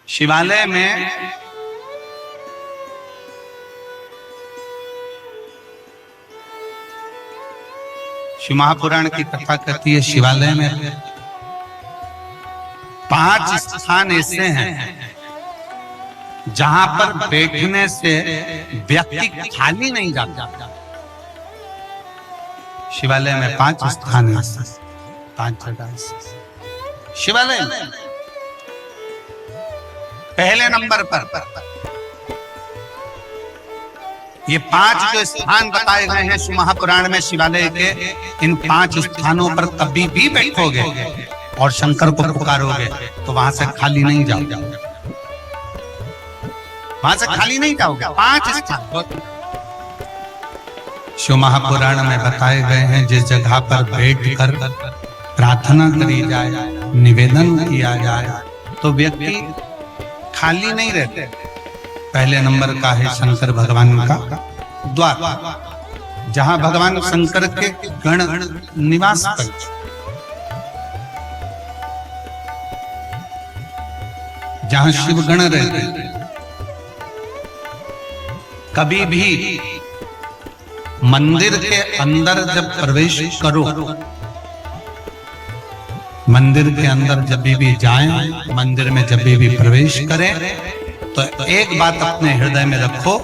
शिवालय में शिव महापुराण की कथा कहती है, शिवालय में 5 स्थान ऐसे हैं जहां पर बैठने से व्यक्ति खाली नहीं जाता। शिवालय में 5 स्थान है, 5 जगह शिवालय में। पहले नंबर पर ये 5 जो स्थान बताए गए हैं शिव महापुराण में शिवालय के, इन 5 स्थानों पर कभी भी बैठोगे और शंकर को पुकारोगे तो वहां से खाली नहीं जाओगे, वहां से खाली नहीं जाओगे। 5 स्थान शिव महापुराण में बताए गए हैं, जिस जगह पर बैठकर प्रार्थना करी जाए, निवेदन किया जाए तो व्यक्ति खाली नहीं रहते। पहले नंबर का है शंकर भगवान का द्वार, जहां भगवान शंकर के गण निवास करते, जहां शिव गण रहते। कभी भी मंदिर के अंदर जब प्रवेश करो, मंदिर के अंदर जब भी जाएं, मंदिर में जब भी प्रवेश करें तो एक बात अपने हृदय में रखो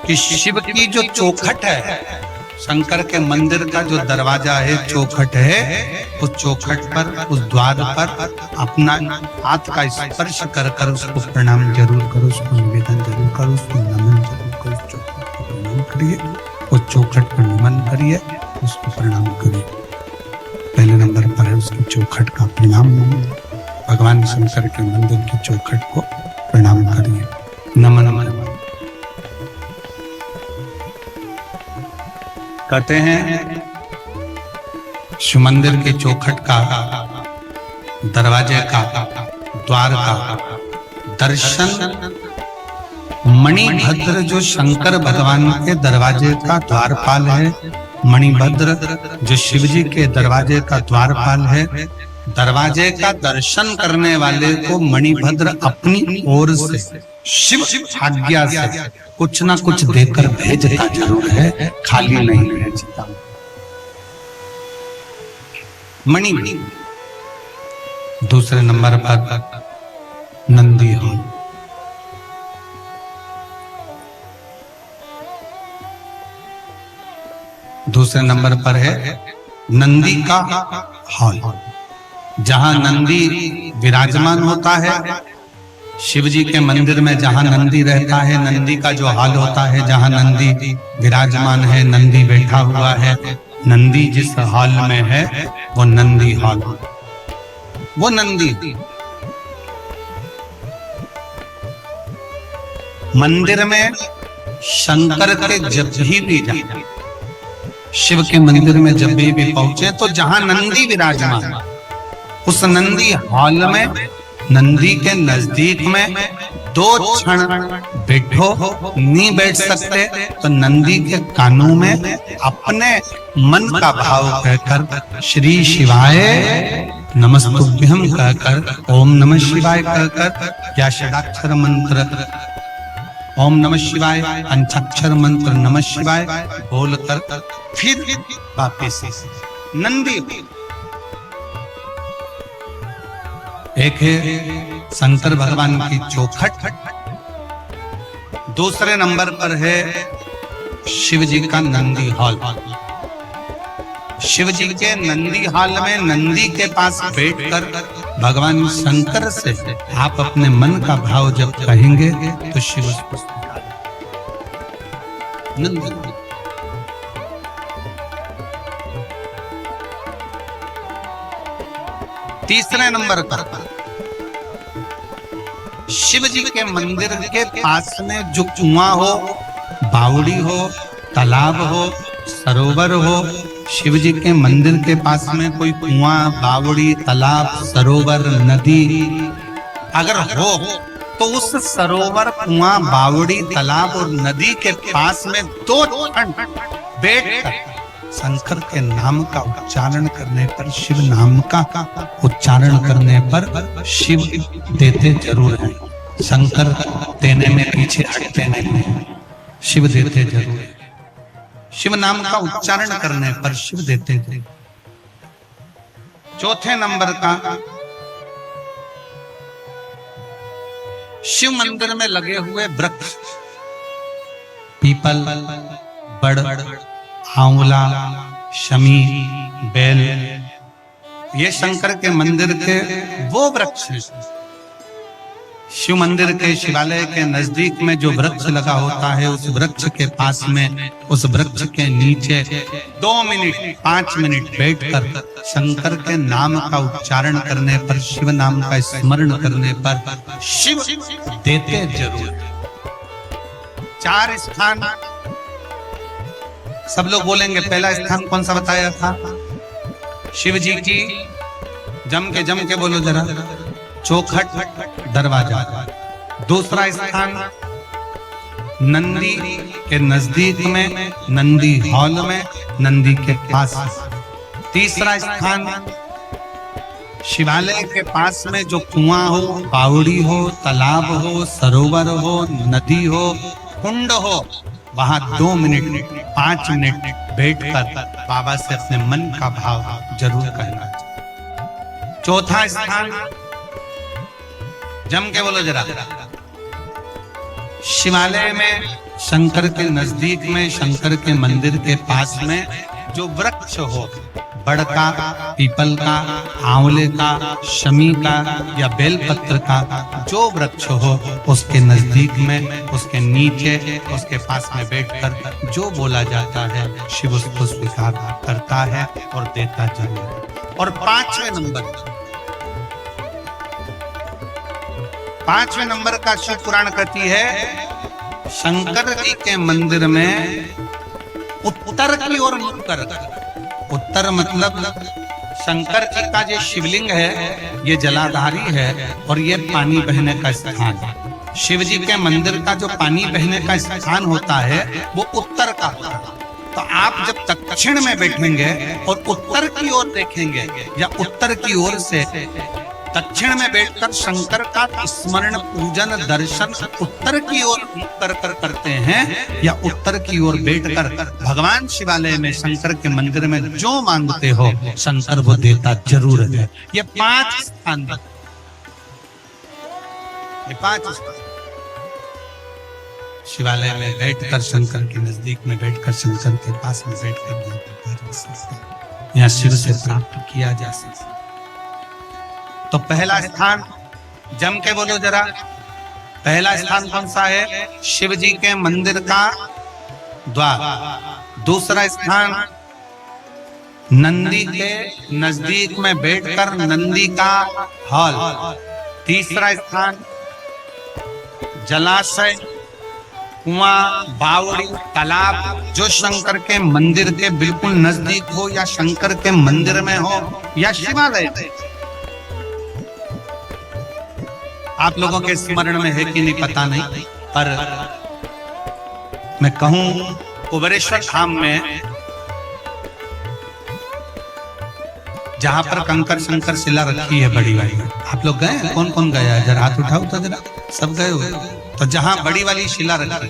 कि शिव की जो चौखट है, शंकर के मंदिर का जो दरवाजा है, चौखट है, उस चौखट पर, उस द्वार पर अपना हाथ का स्पर्श कर कर उसको प्रणाम जरूर करो, उसको निवेदन जरूर करो, उसको नमन जरूर करो, चौखट को प्रणाम करिए, उस चौखट पर नमन करिए, उसको प्रणाम करिए। पहले नंबर पर है उसकी चौखट का प्रणाम। भगवान शंकर के मंदिर की चौखट को प्रणाम करिए, नमन करिए। कहते हैं शिव मंदिर के चौखट का, दरवाजे का, द्वार का दर्शन मणिभद्र जो शंकर भगवान के दरवाजे का द्वारपाल है, मणिभद्र जो शिवजी के दरवाजे का द्वारपाल है, दरवाजे का दर्शन करने वाले को मणिभद्र अपनी ओर से शिव आज्ञा से कुछ ना कुछ देकर भेजता जरूर है, खाली नहीं भेजता। मणि। दूसरे नंबर पर नंदी हॉल, दूसरे नंबर पर है नंदी का हॉल, जहां नंदी विराजमान होता है। शिव जी के मंदिर में जहां नंदी रहता है, नंदी का जो हॉल होता है, जहां नंदी विराजमान है, नंदी बैठा हुआ है, नंदी जिस हॉल में है वो नंदी हॉल, वो नंदी। मंदिर में शंकर के जब भी जाए, शिव के मंदिर में जब भी पहुंचे तो जहां नंदी विराजमान, उस नंदी हॉल में, नंदी के नजदीक में 2 क्षण बैठो, नहीं बैठ सकते तो नंदी के कानों में अपने मन का भाव कहकर श्री शिवाय नमस्तुभ्यं कहकर, ओम नमः शिवाय कहकर, या षडाक्षर मंत्र ओम नमः शिवाय, पंचाक्षर मंत्र नमः शिवाय बोलकर फिर वापिस नंदी। एक है शंकर भगवान की चौखट, दूसरे नंबर पर है शिव जी का नंदी हॉल। शिव जी के नंदी हॉल में नंदी के पास बैठकर भगवान शंकर से आप अपने मन का भाव जब कहेंगे तो शिव उसको नंदी। तीसरे नंबर पर शिव जी के मंदिर के पास में जो कुआं हो, बावड़ी हो, तालाब हो, सरोवर हो, शिव जी के मंदिर के पास में कोई कुआं, बावड़ी, तालाब, सरोवर, नदी अगर हो तो उस सरोवर, कुआं, बावड़ी, तालाब और नदी के पास में 2 क्षण बैठकर शंकर के नाम का उच्चारण करने पर, शिव नाम का उच्चारण करने पर शिव देते जरूर हैं। शंकर देने में पीछे हटते नहीं, शिव देते जरूर। शिव नाम का उच्चारण करने पर शिव देते थे। चौथे नंबर का, शिव मंदिर में लगे हुए वृक्ष, पीपल, बड़, आंवला, शमी, बेल, ये शंकर के मंदिर के वो वृक्ष हैं। शिव मंदिर के, शिवालय के नजदीक में जो वृक्ष लगा होता है, उस वृक्ष के पास में, उस वृक्ष के नीचे 2 मिनट 5 मिनट बैठकर शंकर के नाम का उच्चारण करने पर, शिव नाम का स्मरण करने पर शिव देते जरूर। 4 स्थान सब लोग बोलेंगे। पहला स्थान कौन सा बताया था? शिव जी की, जम के बोलो जरा, चौखट दरवाजा। दूसरा स्थान नंदी के नजदीक में, नंदी हॉल में, नंदी के पास। तीसरा स्थान शिवालय के पास में जो कुआं हो, बावड़ी हो, तालाब हो, सरोवर हो, नदी हो, कुंड हो, वहां 2 मिनट 5 मिनट बैठकर बाबा से अपने मन का भाव जरूर कहना चाहिए। चौथा स्थान, जम के बोलो जरा, शिवालय में, शंकर के नजदीक में, शंकर के मंदिर के पास में जो वृक्ष हो, बड़ का, पीपल का, आंवले का, शमी का या बेलपत्र का जो वृक्ष हो, उसके नजदीक में, उसके नीचे, उसके पास में बैठकर जो बोला जाता है, शिव उसको स्वीकार करता है और देता जरूर। और 5वें नंबर का शिव पुराण कहती है, शंकर जी के मंदिर में उत्तर की ओर मुख कर, उत्तर मतलब शंकर जी का जो शिवलिंग है ये जलाधारी है और ये पानी बहने का स्थान है। शिव जी के मंदिर का जो पानी बहने का स्थान होता है वो उत्तर का होता है। तो आप जब दक्षिण में बैठेंगे और उत्तर की ओर देखेंगे या उत्तर की ओर से दक्षिण में बैठकर शंकर का स्मरण, पूजन, दर्शन उत्तर की ओर कर करते हैं या उत्तर की ओर बैठकर भगवान शिवालय में, शंकर के मंदिर में जो मांगते हो शंकर वो देता जरूर है। ये 5 स्थान, ये 5 स्थान शिवालय में बैठकर, शंकर के नजदीक में बैठकर, शंकर के पास में बैठकर यहाँ शिव से प्राप्त किया जा सकता। तो पहला स्थान, जम के बोलो जरा, पहला स्थान कौन सा है? शिव जी के मंदिर का द्वार। दूसरा स्थान नंदी के नजदीक में बैठकर नंदी का हॉल। तीसरा स्थान जलाशय, कुआं, बावड़ी, तालाब जो शंकर के मंदिर के बिल्कुल नजदीक हो या शंकर के मंदिर में हो या शिवालय में। आप लोगों के स्मरण में है कि नहीं पता नहीं, पर मैं कहूं कुबेरेश्वर धाम में जहां पर कंकर शंकर शिला रखी है बड़ी वाली, आप लोग गए? कौन कौन गया? जरा हाथ उठाओ तो जरा, सब गए हो? तो जहां बड़ी वाली शिला रखी,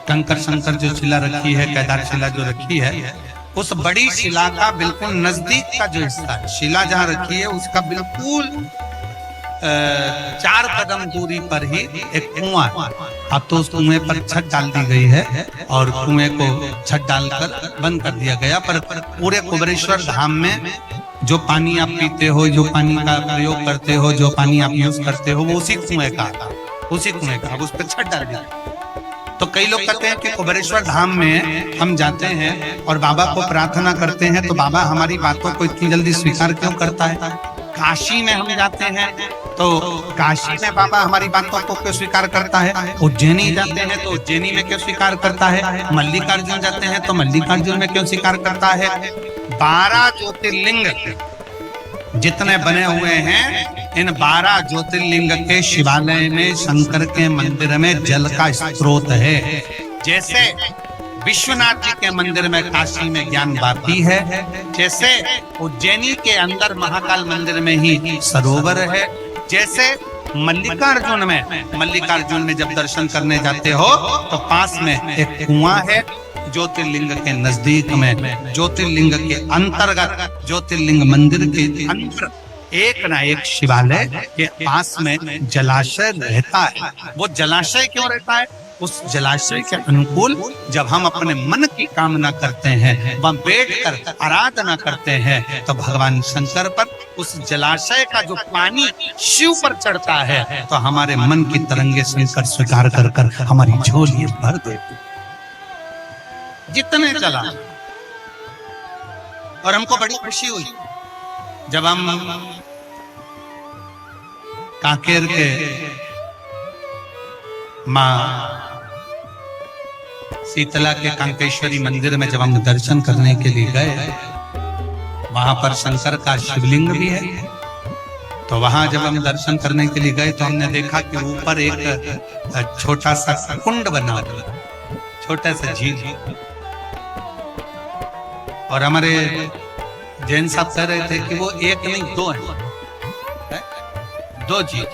कंकर शंकर जो शिला रखी है, केदार शिला जो रखी है, उस बड़ी शिला का बिल्कुल नजदीक का जो हिस्सा है, शिला जहां रखी है उसका बिल्कुल 4 कदम दूरी पर ही एक कुआं। अब तो उस कुएं पर छत डाल दी गई है और कुएं को छत डालकर बंद कर दिया गया, पर पूरे कुबेरेश्वर धाम में जो पानी आप पीते हो, जो पानी का प्रयोग करते हो, जो पानी आप यूज करते हो, वो उसी कुएं का, उसी कुएं का। अब उस पर छत डाल दिया। तो कई लोग कहते हैं कि कुबेरेश्वर धाम में हम जाते हैं और बाबा को प्रार्थना करते हैं तो बाबा हमारी बातों को इतनी जल्दी स्वीकार क्यों करता है? काशी में हम जाते हैं तो काशी में बाबा हमारी बातों को क्यों स्वीकार करता है? उज्जैनी जाते हैं तो उज्जैनी में क्यों स्वीकार करता है? मल्लिकार्जुन जाते हैं तो मल्लिकार्जुन में क्यों स्वीकार करता है? 12 ज्योतिर्लिंग जितने बने हुए हैं, इन 12 ज्योतिर्लिंग के शिवालय में, शंकर के मंदिर में जल का स्रोत है। जैसे विश्वनाथ जी के मंदिर में, काशी में ज्ञान वापी है, जैसे उज्जैनी के अंदर महाकाल मंदिर में ही सरोवर है, जैसे मल्लिकार्जुन में जब दर्शन करने जाते हो तो पास में एक कुआं है, ज्योतिर्लिंग के नजदीक में, ज्योतिर्लिंग के अंतर्गत, ज्योतिर्लिंग मंदिर के अंदर एक ना एक शिवालय के पास में जलाशय रहता है। वो जलाशय क्यों रहता है? उस जलाशय के अनुकूल जब हम अपने मन की कामना करते हैं, वह बैठकर आराधना करते हैं, तो भगवान शंकर पर उस जलाशय का जो पानी शिव पर चढ़ता है, तो हमारे मन की तरंगे शंकर स्वीकार कर कर हमारी झोली भर देते जितने चला। और हमको बड़ी खुशी हुई जब हम कांकेर के मां शीतला के कांकेश्वरी मंदिर में जब हम दर्शन करने के लिए गए, वहां पर शंकर का शिवलिंग भी है। तो वहां जब हम दर्शन करने के लिए गए तो हमने देखा कि ऊपर एक छोटा सा कुंड बना हुआ, छोटा सा झील। और हमारे जैन साहब कह रहे थे कि वो एक नहीं दो है, दो झील।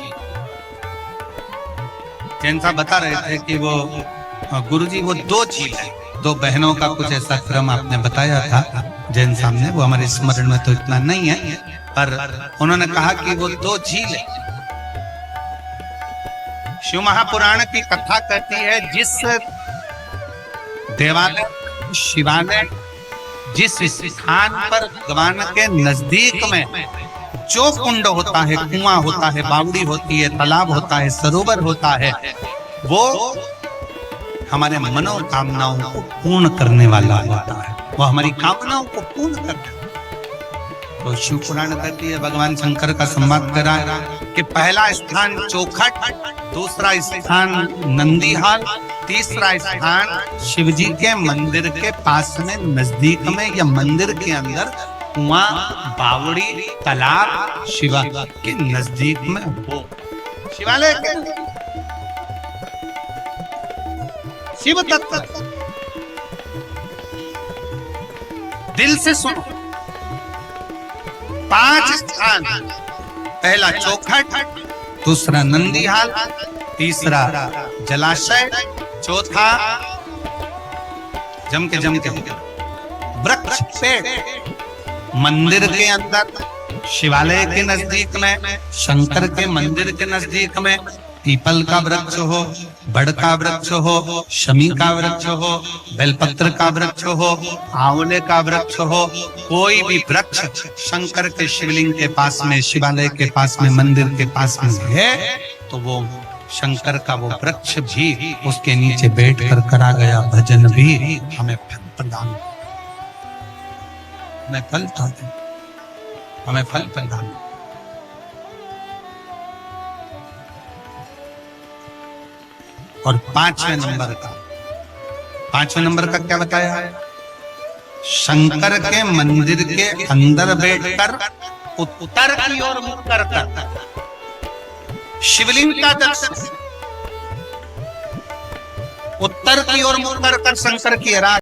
जैन साहब बता रहे थे कि वो गुरुजी वो दो झील है, दो बहनों का कुछ ऐसा क्रम आपने बताया था जैन साहब ने, वो हमारे स्मरण में तो इतना नहीं है, पर उन्होंने कहा कि वो दो झील है। शिव महापुराण की कथा कहती है जिस देवालय, शिवालय, जिस स्थान पर भगवान के नजदीक में जो कुंड होता है, कुआं होता है, बावड़ी होती है, तालाब होता है, सरोवर होता है, वो हमारे मनोकामनाओं को पूर्ण करने वाला होता है, वो हमारी कामनाओं को पूर्ण करता है। तो शिव पुराण कहती है, भगवान शंकर का संवाद करा कि पहला स्थान चौखट, दूसरा स्थान नंदीहाल, तीसरा स्थान शिवजी के मंदिर के पास में नजदीक में या मंदिर के अंदर कुआं, बावड़ी, तालाब शिवा के नजदीक में हो। शिवालय के शिव तत्व दिल से सुनो। 5 स्थान, पहला चौखट, दूसरा नंदीहाल, तीसरा जलाशय, चौथा जम के वृक्ष, पेड़। मंदिर के अंदर, शिवालय के नजदीक में, शंकर के मंदिर के नजदीक में पीपल का वृक्ष हो, बड़ का वृक्ष हो, शमी का वृक्ष हो, बेलपत्र का वृक्ष हो, आंवले का वृक्ष हो, कोई भी वृक्ष शंकर के शिवलिंग के पास में, शिवालय के पास में, मंदिर के पास में है, तो वो शंकर का वो वृक्ष भी उसके नीचे बैठ कर करा गया भजन भी हमें फल प्रदान, हमें फल हमें फल प्रदान। और 5वें नंबर का क्या बताया? शंकर के मंदिर के अंदर बैठकर उत्तर की ओर मुख कर शिवलिंग का दर्शन, उत्तर की ओर मुख कर शंकर की आराधना।